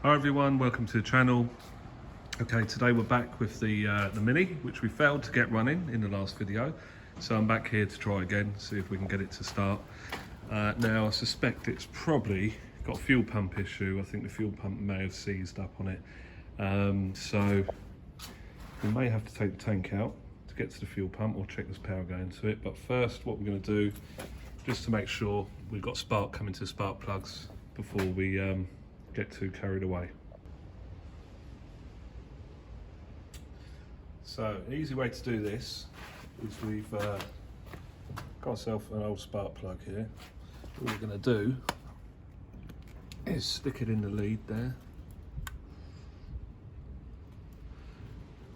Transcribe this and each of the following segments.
Hi everyone, welcome to the channel. Okay, today we're back with the Mini, which we failed to get running in the last video. So I'm back here to try again, see if we can get it to start. Now I suspect it's probably got a fuel pump issue. I think the fuel pump may have seized up on it. So we may have to take the tank out to get to the fuel pump or check there's power going to it. But first what we're going to do, just to make sure we've got spark coming to the spark plugs before we get too carried away. So an easy way to do this is we've got ourselves an old spark plug here. What we're going to do is stick it in the lead there.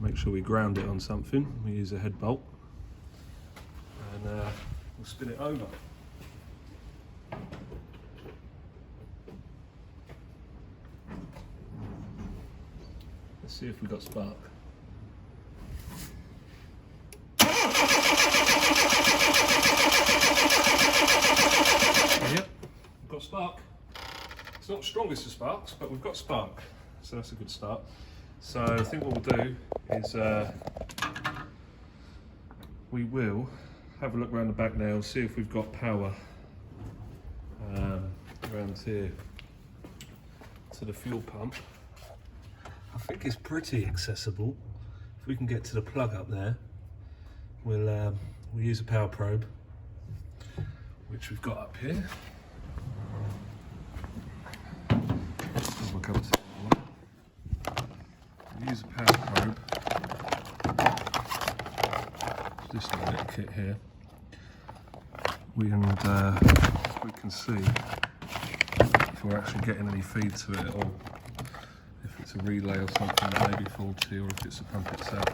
Make sure we ground it on something. We use a head bolt and we'll spin it over. Let's see if we got spark. Yep, we've got spark. It's not the strongest of sparks, but we've got spark, so that's a good start. So I think what we'll do is we will have a look around the back now, see if we've got power around here to the fuel pump. I think it's pretty accessible. If we can get to the plug up there, we'll use a power probe, which we've got up here. We'll use a power probe. Just a little kit here. We can see if we're actually getting any feed to it, or if it's a relay or something that may be faulty, or if it's the pump itself.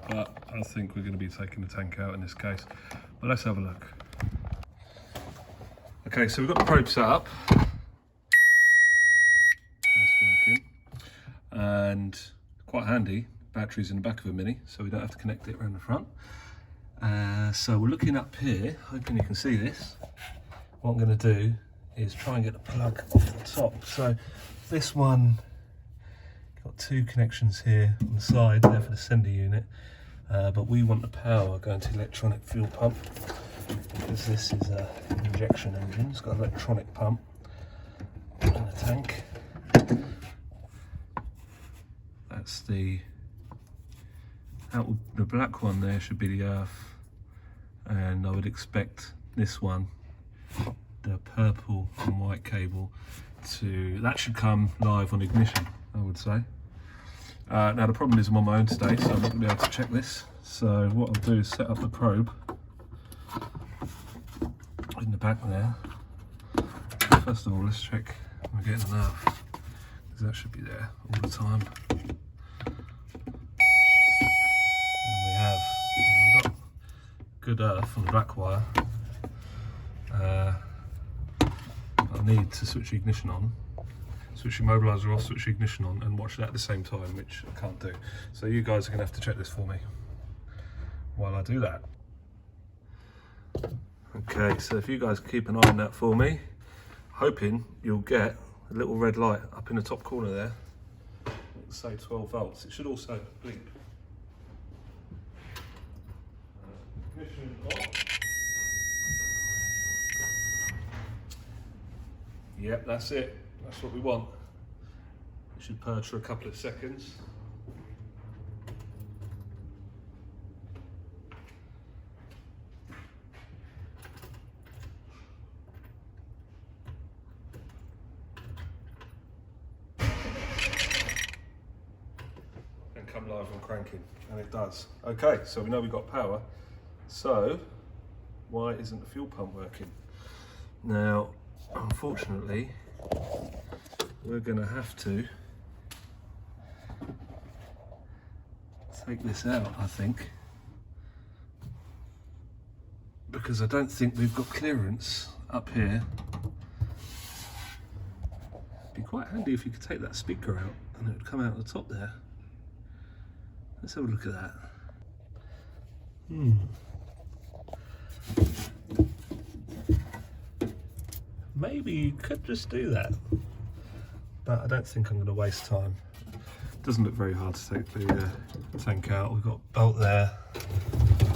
But I think we're going to be taking the tank out in this case. But let's have a look. Okay, so we've got the probe set up. That's working. And quite handy, batteries in the back of a Mini, so we don't have to connect it around the front. So we're looking up here, hoping you can see this. What I'm going to do is try and get the plug off the top. So this one, got two connections here on the side there for the sender unit, but we want the power going to the electronic fuel pump, because this is an injection engine. It's got an electronic pump and a tank. That's the black one there should be the earth, and I would expect this one, the purple and white cable, that should come live on ignition, I would say. Now the problem is I'm on my own today, so I'm not going to be able to check this. So what I'll do is set up the probe in the back there. First of all, let's check we're getting enough, because that should be there all the time. And we have. We've got good earth on the black wire. I need to switch the ignition on, switch the immobiliser off, switch the ignition on, and watch that at the same time, which I can't do. So you guys are going to have to check this for me while I do that. Okay, so if you guys keep an eye on that for me, hoping you'll get a little red light up in the top corner there. Let's say 12 volts. It should also blink. Ignition on. Yep, that's it. That's what we want. It should purge for a couple of seconds. And come live on cranking, and it does. Okay, so we know we've got power. So why isn't the fuel pump working? Now, unfortunately, we're going to have to take this out, I think, because I don't think we've got clearance up here. It'd be quite handy if you could take that speaker out and it would come out the top there. Let's have a look at that. Maybe you could just do that, but I don't think I'm going to waste time. It doesn't look very hard to take the tank out. We've got a bolt there,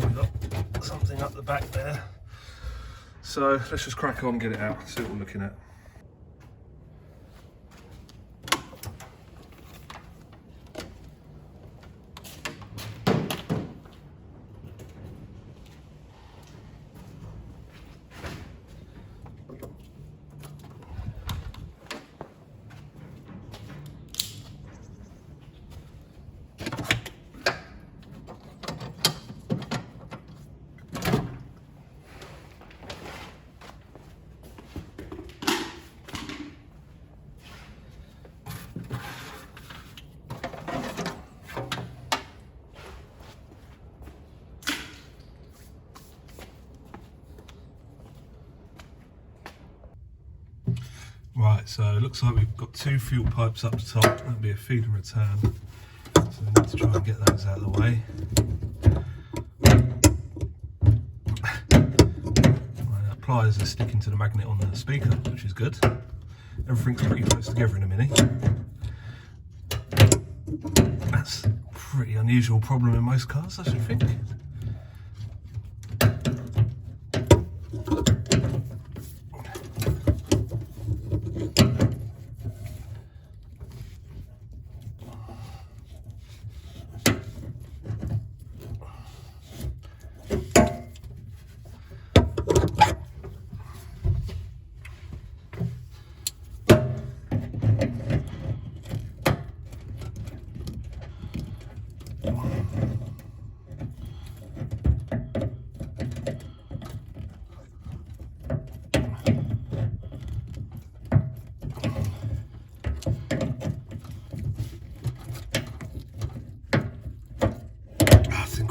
we've got something up the back there. So let's just crack on, get it out, see what we're looking at. Right, so it looks like we've got 2 fuel pipes up the top. That'll be a feed and return. So we need to try and get those out of the way. Right, our pliers are sticking to the magnet on the speaker, which is good. Everything's pretty close together in a Mini. That's a pretty unusual problem in most cars, I should think.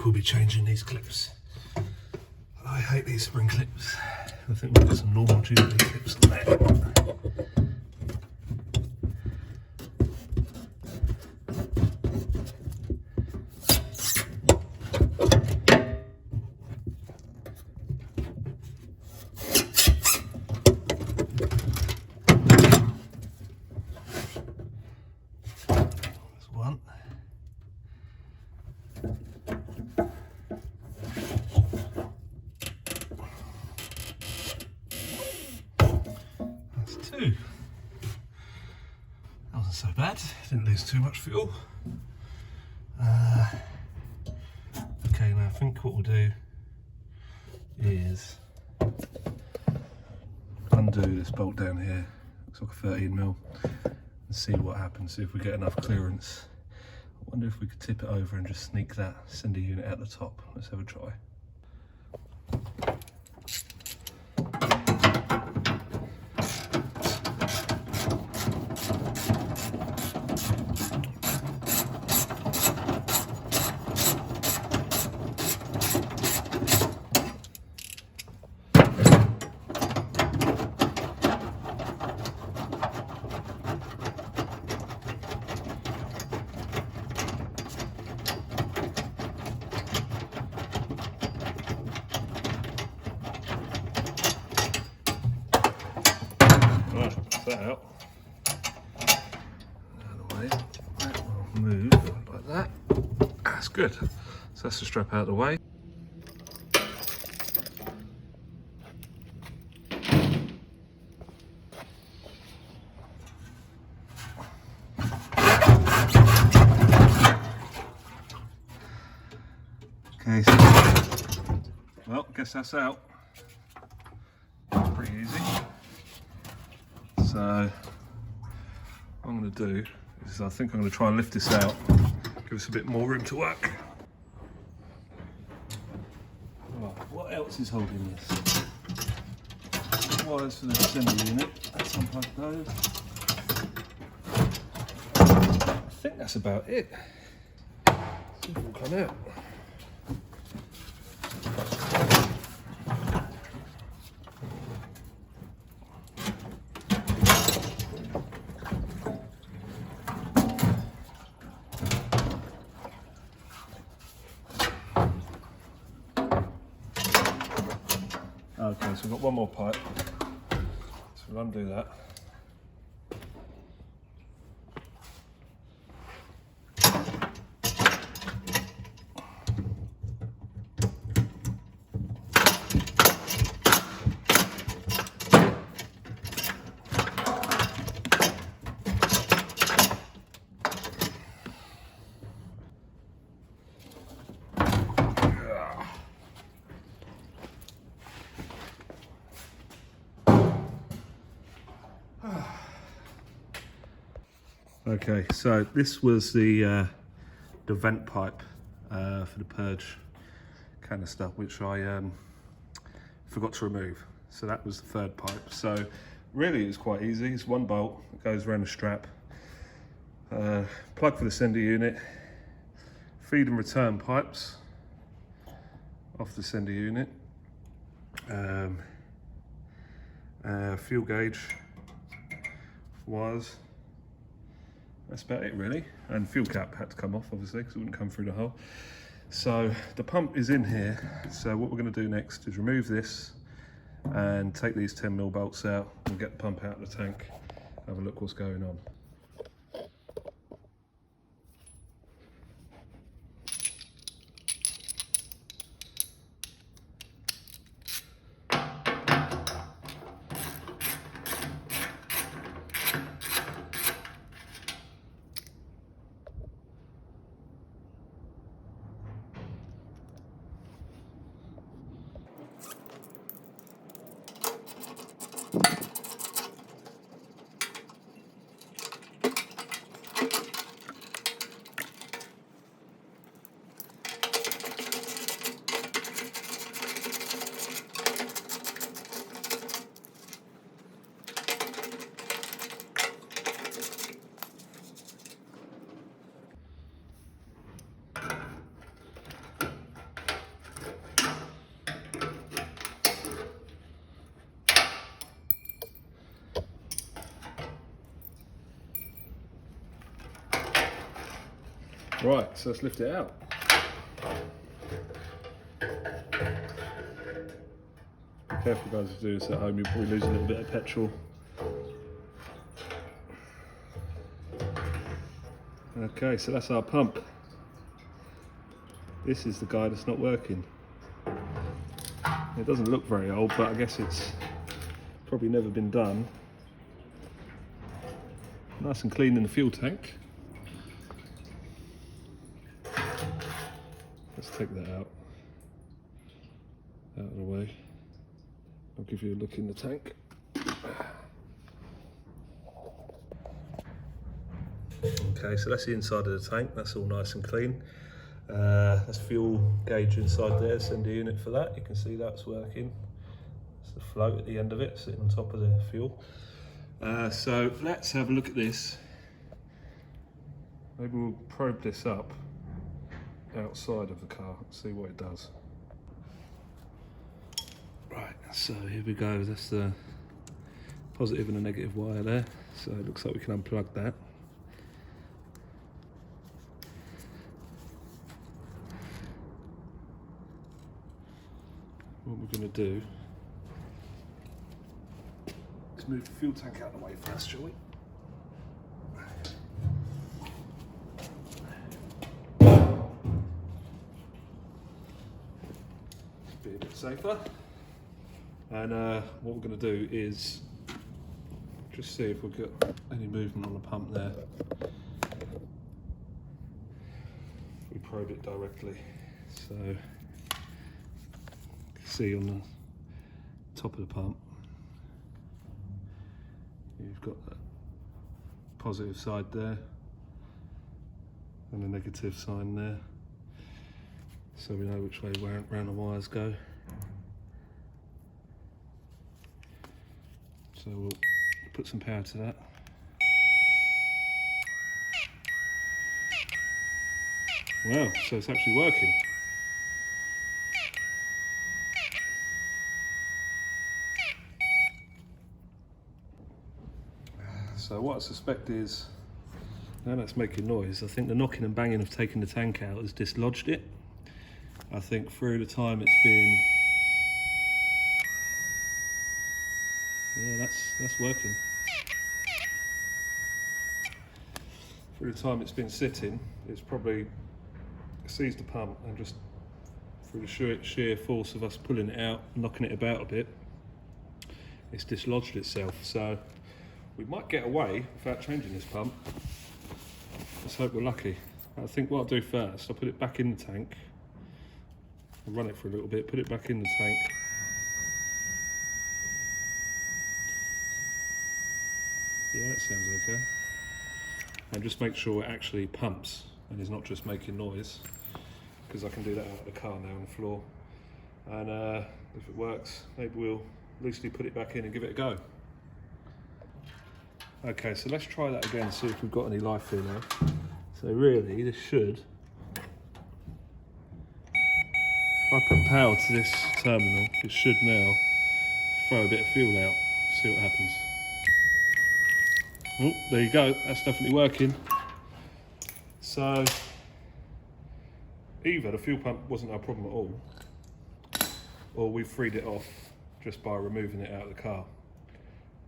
We'll be changing these clips. I hate these spring clips. I think we'll put some normal Jubilee clips on there. There's one. That wasn't so bad, didn't lose too much fuel. Okay, now I think what we'll do is undo this bolt down here, looks like a 13mm, and see what happens, see if we get enough clearance. I wonder if we could tip it over and just sneak that cinder unit out the top. Let's have a try. That out. Out of the way. That will move like that. That's good. So that's the strap out of the way. Okay, so, well, I guess that's out. Pretty easy. So what I'm going to do is I think I'm going to try and lift this out, give us a bit more room to work. Right, what else is holding this? Wires for the assembly unit, that's unplugged those. I think that's about it. See if it will come out. Okay, so we've got one more pipe, so we'll undo that. Okay, so this was the vent pipe for the purge canister, which I forgot to remove. So that was the third pipe. So really it's quite easy. It's one bolt that goes around the strap, plug for the sender unit, feed and return pipes off the sender unit, fuel gauge wires. That's about it really. And fuel cap had to come off obviously because it wouldn't come through the hole. So the pump is in here. So what we're going to do next is remove this and take these 10mm bolts out and get the pump out of the tank. Have a look what's going on. Right, so let's lift it out. Be careful guys to do this at home, you'll probably lose a little bit of petrol. Okay, so that's our pump. This is the guy that's not working. It doesn't look very old, but I guess it's probably never been done. Nice and clean in the fuel tank. Let's take that out of the way. I'll give you a look in the tank. Okay, so that's the inside of the tank. That's all nice and clean. That's fuel gauge inside there, sender unit for that. You can see that's working. It's the float at the end of it, sitting on top of the fuel. So let's have a look at this. Maybe we'll probe this up outside of the car, see what it does. Right, so here we go. That's the positive and a negative wire there. So it looks like we can unplug that. What we're going to do is move the fuel tank out of the way first, shall we? Be a bit safer. And what we're going to do is just see if we've got any movement on the pump there. We probe it directly. So you can see on the top of the pump, you've got the positive side there and the negative sign there. So we know which way round the wires go. So we'll put some power to that. Wow, so it's actually working. So what I suspect is, now that's making noise, I think the knocking and banging of taking the tank out has dislodged it. I think through the time it's been, yeah, that's working. Through the time it's been sitting, it's probably seized the pump and just through the sheer force of us pulling it out, knocking it about a bit, it's dislodged itself. So we might get away without changing this pump. Let's hope we're lucky. I think what I'll do first, I'll put it back in the tank, I'll run it for a little bit, put it back in the tank. Yeah, that sounds okay. and just make sure it actually pumps and is not just making noise, because I can do that out of the car now on the floor. And if it works, maybe we'll loosely put it back in and give it a go. Okay, so let's try that again, see if we've got any life here now. So really, this should, if I put power to this terminal, it should now throw a bit of fuel out. See what happens. Oh, there you go, that's definitely working. So, either the fuel pump wasn't our problem at all, or we've freed it off just by removing it out of the car,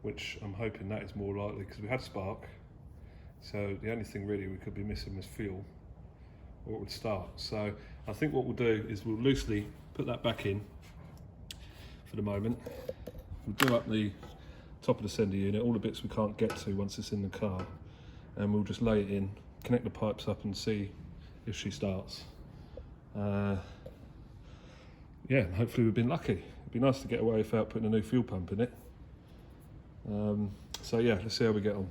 which I'm hoping that is more likely, because we had spark. So the only thing really we could be missing was fuel, or it would start. So I think what we'll do is we'll loosely put that back in for the moment. We'll do up the top of the sender unit, all the bits we can't get to once it's in the car, and we'll just lay it in, connect the pipes up and see if she starts. Yeah, hopefully we've been lucky. It'd be nice to get away without putting a new fuel pump in it. So yeah, let's see how we get on.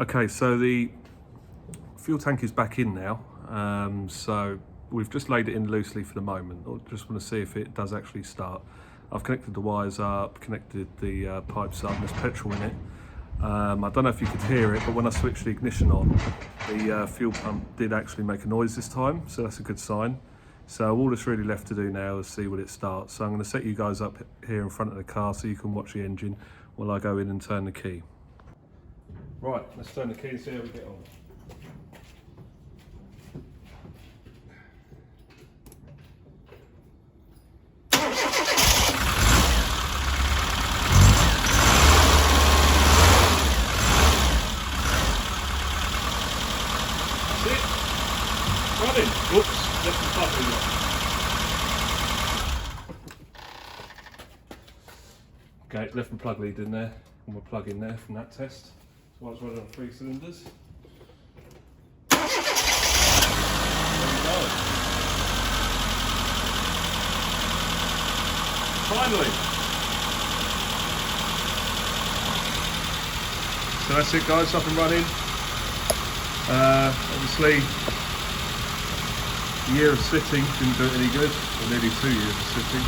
Okay, so the fuel tank is back in now. So we've just laid it in loosely for the moment. I just want to see if it does actually start. I've connected the wires up, connected the pipes up, and there's petrol in it. I don't know if you could hear it, but when I switched the ignition on, the fuel pump did actually make a noise this time, so that's a good sign. So all that's really left to do now is see when it starts. So I'm going to set you guys up here in front of the car so you can watch the engine while I go in and turn the key. Right, let's turn the key and see how we get on. That's it. Running. Oops, left the plug in there. Okay, left my plug lead in there, and my plug in there from that test. So I was running on 3 cylinders. There we go. Finally. So that's it guys, up and running. Obviously, a year of sitting didn't do it any good, or nearly 2 years of sitting.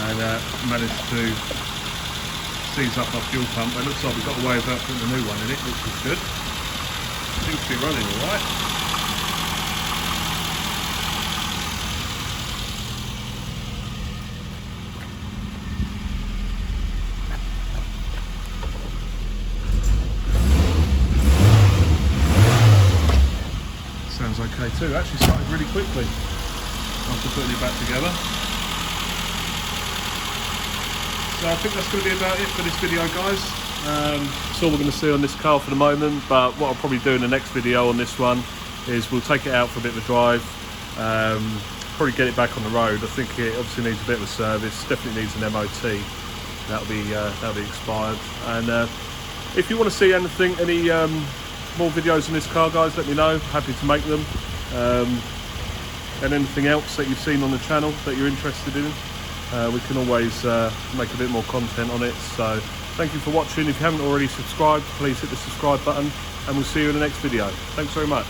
And managed to seize up our fuel pump. It looks like we've got away without putting a new one in it, which is good. seems to be running all right. Sounds okay too. Actually started really quickly after putting it back together. So I think that's going to be about it for this video, guys. That's all we're going to see on this car for the moment, but what I'll probably do in the next video on this one is we'll take it out for a bit of a drive, probably get it back on the road. I think it obviously needs a bit of a service, definitely needs an MOT. That'll be expired. And if you want to see anything, any more videos on this car, guys, let me know. Happy to make them. And anything else that you've seen on the channel that you're interested in, we can always make a bit more content on it. So thank you for watching. If you haven't already subscribed, please hit the subscribe button, and we'll see you in the next video. Thanks very much.